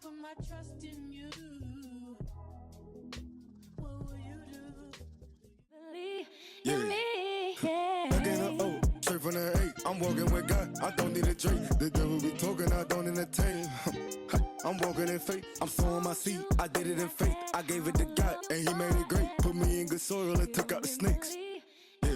put my trust in you, what will you do? Believe in me, yeah. Back in the O, straight from the A. I'm walking with God, I don't need a drink. The devil be talking, I don't entertain. I'm walking in faith, I'm sowing my seed. I did it in faith, I gave it to God, and He made it great. Put me in good soil and took out the snakes. Yeah.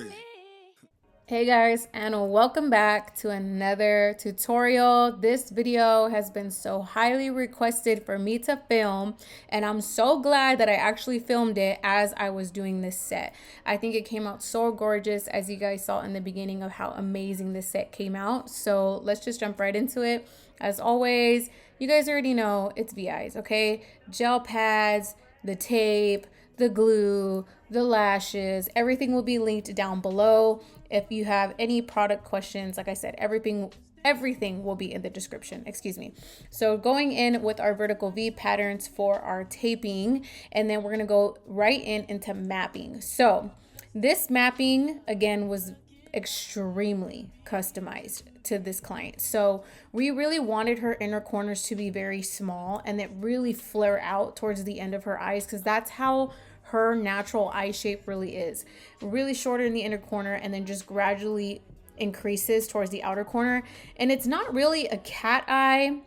Hey guys, and welcome back to another tutorial. This video has been so highly requested for me to film, and I'm so glad that I actually filmed it as I was doing this set. I think it came out so gorgeous, as you guys saw in the beginning of how amazing this set came out. So let's just jump right into it. As always, you guys already know it's Veyes, okay? Gel pads, the tape, the glue, the lashes, everything will be linked down below. If you have any product questions, like I said, everything will be in the description, excuse me. So going in with our vertical V patterns for our taping, and then we're gonna go right into mapping. So this mapping, again, was extremely customized to this client. So we really wanted her inner corners to be very small and that really flare out towards the end of her eyes, because that's how her natural eye shape really is. Really shorter in the inner corner and then just gradually increases towards the outer corner. And it's not really a cat eye,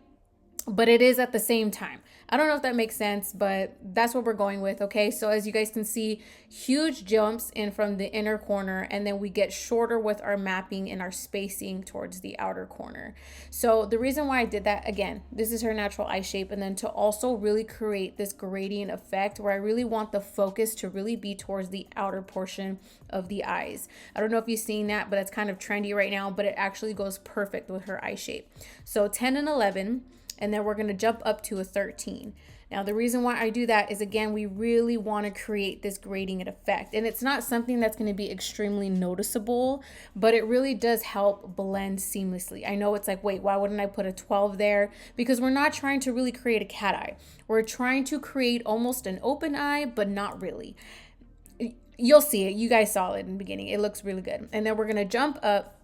but it is at the same time. I don't know if that makes sense, but that's what we're going with, okay? So as you guys can see, huge jumps in from the inner corner, and then we get shorter with our mapping and our spacing towards the outer corner. So the reason why I did that, again, this is her natural eye shape, and then to also really create this gradient effect where I really want the focus to really be towards the outer portion of the eyes. I don't know if you've seen that, but it's kind of trendy right now, but it actually goes perfect with her eye shape. So 10 and 11, and then we're going to jump up to a 13. Now, the reason why I do that is, again, we really want to create this gradient effect. And it's not something that's going to be extremely noticeable, but it really does help blend seamlessly. I know it's like, wait, why wouldn't I put a 12 there? Because we're not trying to really create a cat eye. We're trying to create almost an open eye, but not really. You'll see it. You guys saw it in the beginning. It looks really good. And then we're going to jump up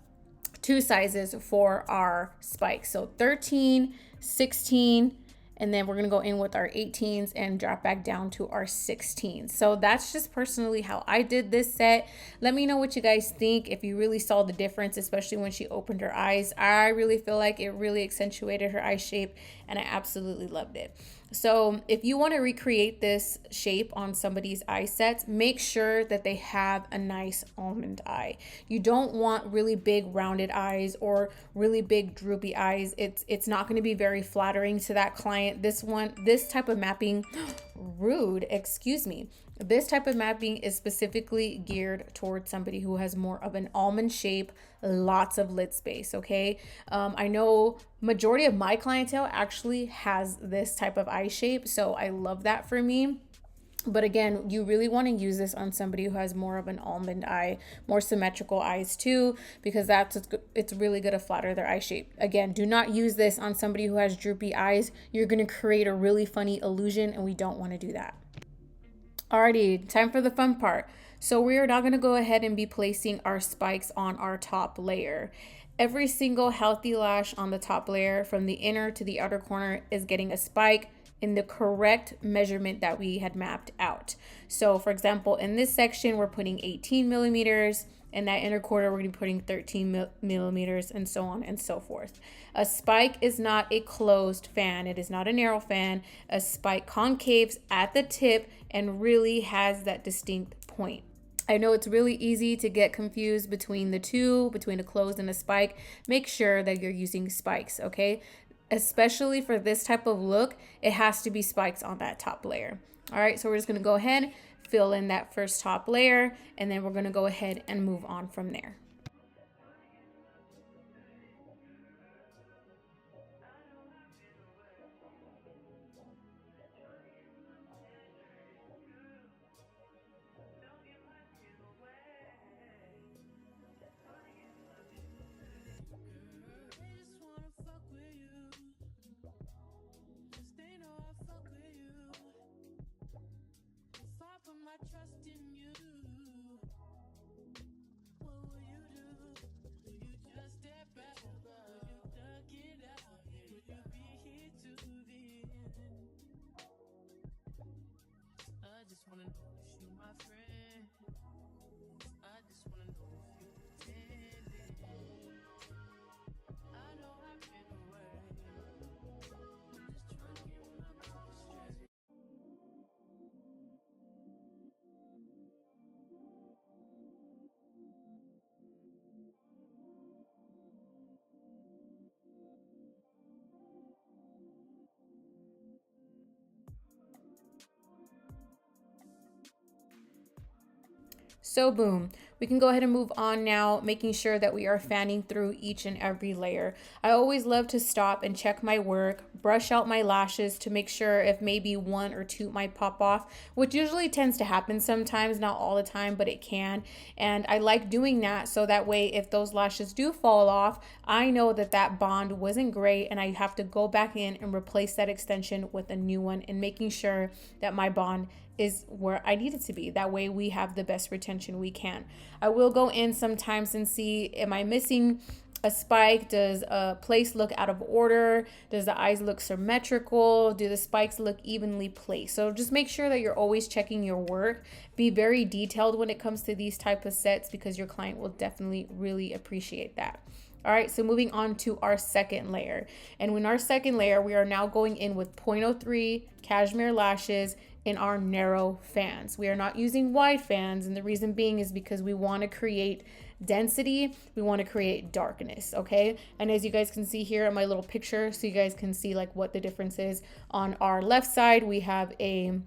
2 sizes for our spikes. So 13, 16, and then we're going to go in with our 18s and drop back down to our 16s. So that's just personally how I did this set. Let me know what you guys think, if you really saw the difference, especially when she opened her eyes. I really feel like it really accentuated her eye shape, and I absolutely loved it. So if you want to recreate this shape on somebody's eye sets, make sure that they have a nice almond eye. You don't want really big rounded eyes or really big droopy eyes. It's not going to be very flattering to that client. This type of mapping, rude, excuse me. This type of mapping is specifically geared towards somebody who has more of an almond shape, lots of lid space, okay? I know majority of my clientele actually has this type of eye shape, so I love that for me. But again, you really want to use this on somebody who has more of an almond eye, more symmetrical eyes too, because it's really going to flatter their eye shape. Again, do not use this on somebody who has droopy eyes. You're going to create a really funny illusion, and we don't want to do that. Alrighty, time for the fun part. So we are now going to go ahead and be placing our spikes on our top layer. Every single healthy lash on the top layer from the inner to the outer corner is getting a spike in the correct measurement that we had mapped out. So for example, in this section, we're putting 18 millimeters. In that inner corner, we're going to be putting 13 millimeters, and so on and so forth. A spike is not a closed fan. It is not a narrow fan. A spike concaves at the tip and really has that distinct point. I know it's really easy to get confused between the two, between a closed and a spike. Make sure that you're using spikes, okay? Especially for this type of look, it has to be spikes on that top layer. All right, so we're just going to go ahead, fill in that first top layer, and then we're going to go ahead and move on from there. Put my trust in you, what will you do? Do you just step back? Will you duck it out? Will you be here to the end? So boom, we can go ahead and move on now, making sure that we are fanning through each and every layer. I always love to stop and check my work, brush out my lashes to make sure if maybe one or two might pop off, which usually tends to happen sometimes, not all the time, but it can. And I like doing that so that way if those lashes do fall off, I know that that bond wasn't great and I have to go back in and replace that extension with a new one, and making sure that my bond is where I need it to be. That way we have the best retention we can. I will go in sometimes and see, am I missing a spike? Does a place look out of order? Does the eyes look symmetrical? Do the spikes look evenly placed? So just make sure that you're always checking your work. Be very detailed when it comes to these type of sets, because your client will definitely really appreciate that. All right, so moving on to our second layer. And in our second layer, we are now going in with 0.03 cashmere lashes in our narrow fans. We are not using wide fans, and the reason being is because we want to create density, we want to create darkness, okay? And as you guys can see here in my little picture, so you guys can see like what the difference is. On our left side, we have a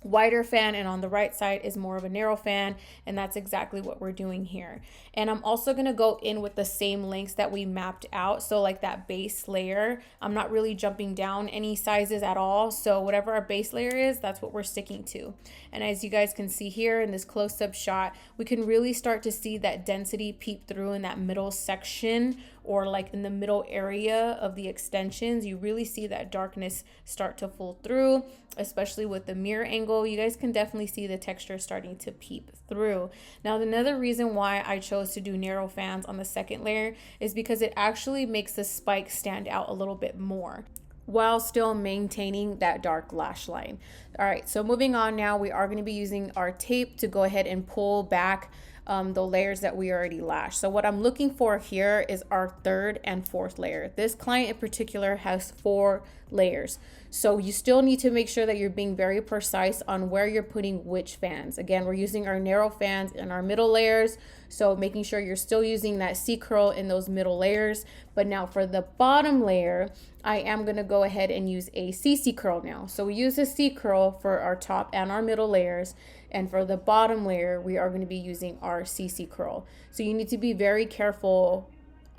wider fan, and on the right side is more of a narrow fan, and that's exactly what we're doing here. And I'm also going to go in with the same lengths that we mapped out, so like that base layer, I'm not really jumping down any sizes at all, so whatever our base layer is, that's what we're sticking to. And as you guys can see here in this close-up shot, we can really start to see that density peep through in that middle section, or like in the middle area of the extensions. You really see that darkness start to pull through, especially with the mirror angle. You guys can definitely see the texture starting to peep through. Now, another reason why I chose to do narrow fans on the second layer is because it actually makes the spike stand out a little bit more while still maintaining that dark lash line. All right, so moving on now, we are going to be using our tape to go ahead and pull back the layers that we already lashed. So what I'm looking for here is our third and fourth layer. This client in particular has 4 layers. So you still need to make sure that you're being very precise on where you're putting which fans. Again, we're using our narrow fans in our middle layers, so making sure you're still using that C curl in those middle layers. But now for the bottom layer, I am going to go ahead and use a CC curl now. So we use a C curl for our top and our middle layers, and for the bottom layer, we are going to be using our CC curl. So you need to be very careful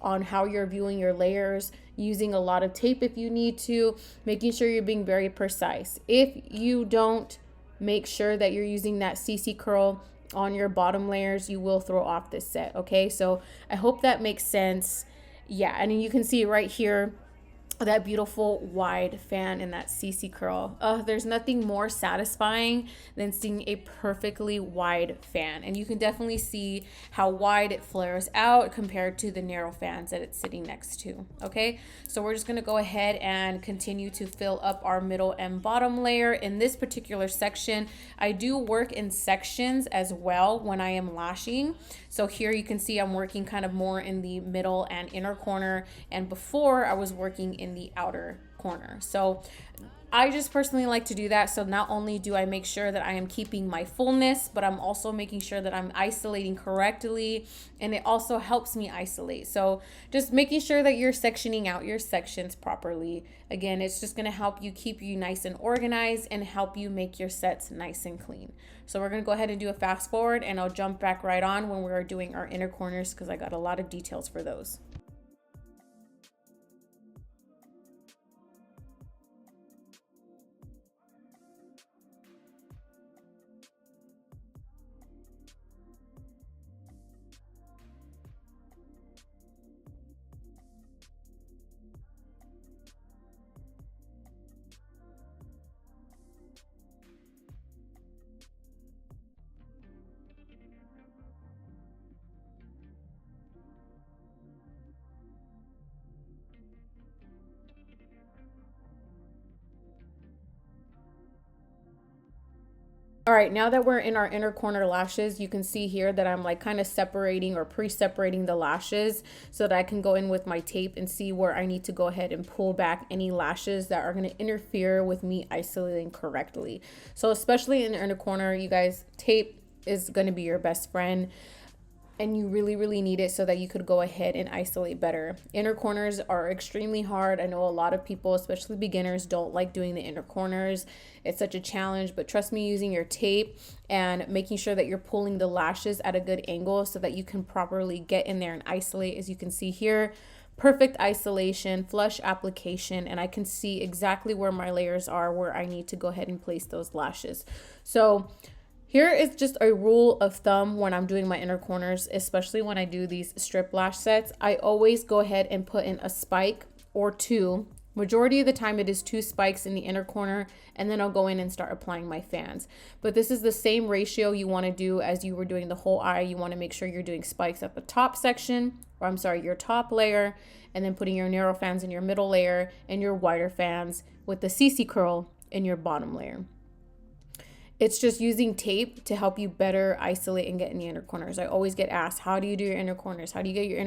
on how you're viewing your layers, using a lot of tape if you need to, making sure you're being very precise. If you don't make sure that you're using that CC curl on your bottom layers, you will throw off this set, okay? So I hope that makes sense. Yeah, and you can see right here, that beautiful wide fan and that CC curl. There's nothing more satisfying than seeing a perfectly wide fan, and you can definitely see how wide it flares out compared to the narrow fans that it's sitting next to. Okay, so we're just going to go ahead and continue to fill up our middle and bottom layer. In this particular section, I do work in sections as well when I am lashing. So here you can see I'm working kind of more in the middle and inner corner, and before I was working in the outer corner. So I just personally like to do that. So not only do I make sure that I am keeping my fullness, but I'm also making sure that I'm isolating correctly, and it also helps me isolate. So just making sure that you're sectioning out your sections properly. Again, it's just going to help you keep you nice and organized and help you make your sets nice and clean. So we're going to go ahead and do a fast forward, and I'll jump back right on when we're doing our inner corners, because I got a lot of details for those. All right, now that we're in our inner corner lashes, you can see here that I'm like kind of separating or pre-separating the lashes so that I can go in with my tape and see where I need to go ahead and pull back any lashes that are going to interfere with me isolating correctly. So especially in the inner corner, you guys, tape is going to be your best friend. and you really need it so that you could go ahead and isolate better. Inner corners are extremely hard. I know a lot of people, especially beginners, don't like doing the inner corners. It's such a challenge, but trust me, using your tape and making sure that you're pulling the lashes at a good angle so that you can properly get in there and isolate. As you can see here, perfect isolation, flush application, and I can see exactly where my layers are, where I need to go ahead and place those lashes. So here is just a rule of thumb when I'm doing my inner corners, especially when I do these strip lash sets. I always go ahead and put in a spike or two. Majority of the time it is 2 spikes in the inner corner, and then I'll go in and start applying my fans. But this is the same ratio you want to do as you were doing the whole eye. You want to make sure you're doing spikes at the top section, or I'm sorry, your top layer, and then putting your narrow fans in your middle layer and your wider fans with the CC curl in your bottom layer. It's just using tape to help you better isolate and get in the inner corners. I always get asked, how do you do your inner corners? How do you get your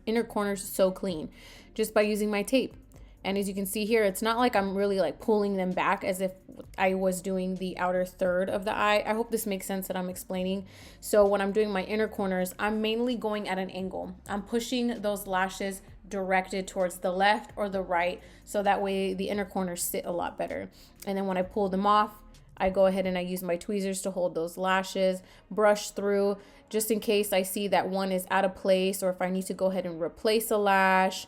inner corners so clean? Just by using my tape. And as you can see here, it's not like I'm really like pulling them back as if I was doing the outer third of the eye. I hope this makes sense that I'm explaining. So when I'm doing my inner corners, I'm mainly going at an angle. I'm pushing those lashes directed towards the left or the right, so that way the inner corners sit a lot better. And then when I pull them off, I go ahead and I use my tweezers to hold those lashes, brush through just in case I see that one is out of place, or if I need to go ahead and replace a lash,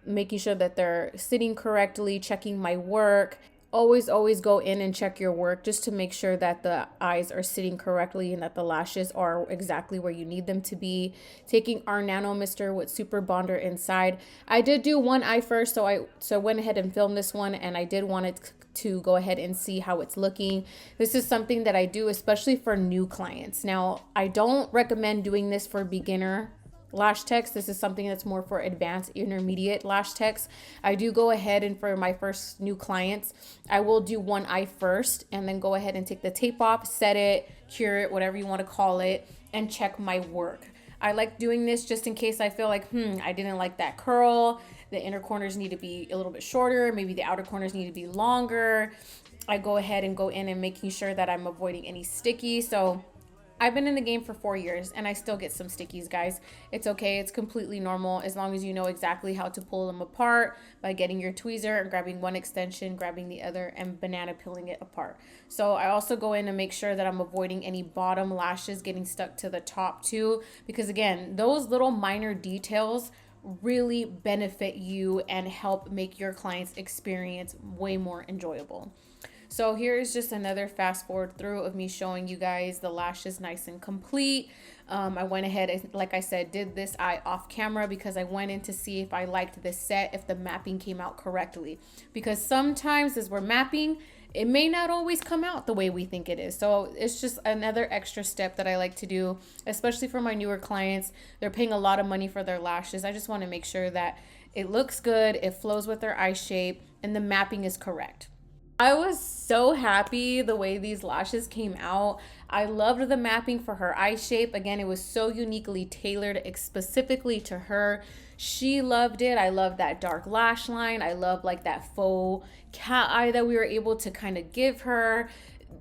making sure that they're sitting correctly, checking my work. Always go in and check your work just to make sure that the eyes are sitting correctly and that the lashes are exactly where you need them to be. Taking our Nano Mister with Super Bonder inside. I did do one eye first, so I went ahead and filmed this one, and I did want it to go ahead and see how it's looking. This is something that I do especially for new clients. Now, I don't recommend doing this for beginner lash techs. This is something that's more for advanced intermediate lash techs. I do go ahead and for my first new clients, I will do one eye first and then go ahead and take the tape off, set it, cure it, whatever you want to call it, and check my work. I like doing this just in case I feel like, I didn't like that curl. The inner corners need to be a little bit shorter. Maybe the outer corners need to be longer. I go ahead and go in and making sure that I'm avoiding any sticky. So I've been in the game for 4 years and I still get some stickies, guys. It's okay. It's completely normal as long as you know exactly how to pull them apart by getting your tweezer and grabbing one extension, grabbing the other, and banana peeling it apart. So I also go in and make sure that I'm avoiding any bottom lashes getting stuck to the top too, because again, those little minor details really benefit you and help make your client's experience way more enjoyable. So here's just another fast forward through of me showing you guys the lashes nice and complete. I went ahead and, like I said, did this eye off camera because I went in to see if I liked this set, if the mapping came out correctly. Because sometimes as we're mapping, it may not always come out the way we think it is. So it's just another extra step that I like to do, especially for my newer clients. They're paying a lot of money for their lashes. I just want to make sure that it looks good, it flows with their eye shape, and the mapping is correct. I was so happy the way these lashes came out. I loved the mapping for her eye shape. Again, it was so uniquely tailored specifically to her. She loved it. I love that dark lash line. I love like that faux cat eye that we were able to kind of give her.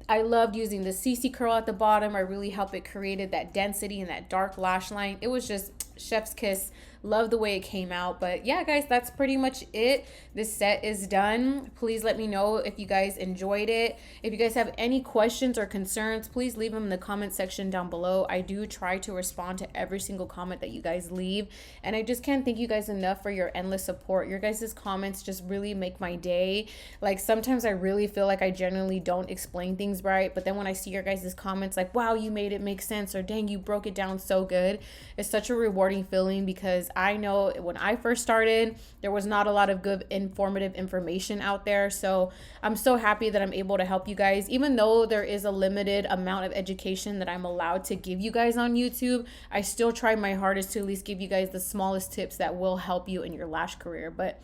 I loved using the CC curl at the bottom. I really helped it created that density and that dark lash line. It was just chef's kiss. Love the way it came out. But yeah, guys, that's pretty much it. This set is done. Please let me know if you guys enjoyed it. If you guys have any questions or concerns, please leave them in the comment section down below. I do try to respond to every single comment that you guys leave, and I just can't thank you guys enough for your endless support. Your guys' comments just really make my day. Like sometimes I really feel like I generally don't explain things right, but then when I see your guys' comments like, wow, you made it make sense, or dang, you broke it down so good, it's such a rewarding feeling because I know when I first started, there was not a lot of good informative information out there. So I'm so happy that I'm able to help you guys. Even though there is a limited amount of education that I'm allowed to give you guys on YouTube, I still try my hardest to at least give you guys the smallest tips that will help you in your lash career. But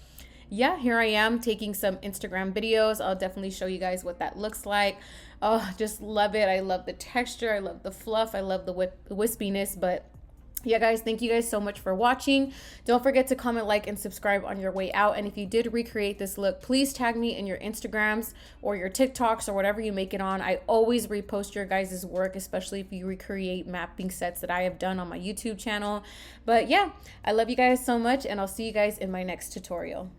yeah, here I am taking some Instagram videos. I'll definitely show you guys what that looks like. Oh, just love it. I love the texture. I love the fluff. I love the wispiness, but Yeah, guys, thank you guys so much for watching. Don't forget to comment, like, and subscribe on your way out. And if you did recreate this look, please tag me in your Instagrams or your TikToks or whatever you make it on. I always repost your guys' work, especially if you recreate mapping sets that I have done on my YouTube channel. But yeah, I love you guys so much, and I'll see you guys in my next tutorial.